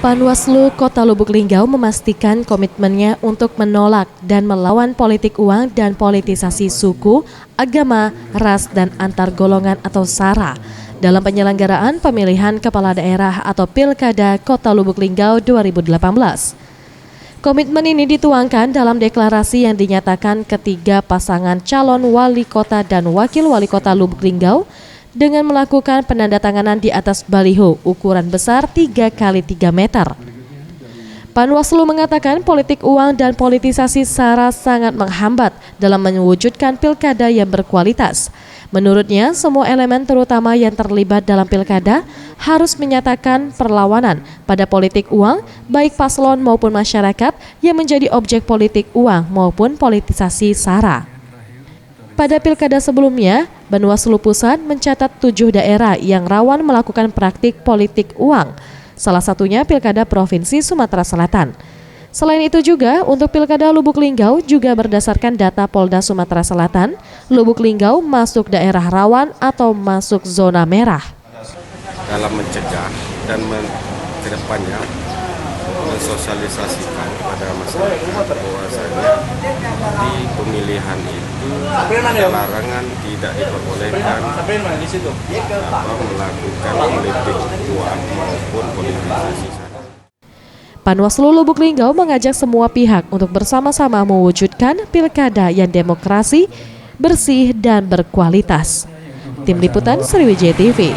Panwaslu Kota Lubuk Linggau memastikan komitmennya untuk menolak dan melawan politik uang dan politisasi suku, agama, ras, dan antar golongan atau SARA dalam penyelenggaraan pemilihan kepala daerah atau Pilkada Kota Lubuk Linggau 2018. Komitmen ini dituangkan dalam deklarasi yang dinyatakan ketiga pasangan calon wali kota dan wakil wali kota Lubuk Linggau dengan melakukan penandatanganan di atas baliho ukuran besar 3x3 meter. Panwaslu mengatakan politik uang dan politisasi SARA sangat menghambat dalam mewujudkan pilkada yang berkualitas. Menurutnya, semua elemen terutama yang terlibat dalam pilkada harus menyatakan perlawanan pada politik uang, baik paslon maupun masyarakat yang menjadi objek politik uang maupun politisasi SARA. Pada pilkada sebelumnya, Panwaslu Pusat mencatat 7 daerah yang rawan melakukan praktik politik uang, salah satunya Pilkada Provinsi Sumatera Selatan. Selain itu juga, untuk Pilkada Lubuk Linggau juga berdasarkan data Polda Sumatera Selatan, Lubuk Linggau masuk daerah rawan atau masuk zona merah. Dalam mencegah dan kedepannya mensosialisasikan kepada masyarakat bahwasanya di pemilihan itu ada larangan tidak diperbolehkan melakukan politik uang maupun politisasi SARA. Panwaslu Lubuk Linggau mengajak semua pihak untuk bersama-sama mewujudkan pilkada yang demokrasi, bersih, dan berkualitas. Tim Liputan Sriwijaya TV.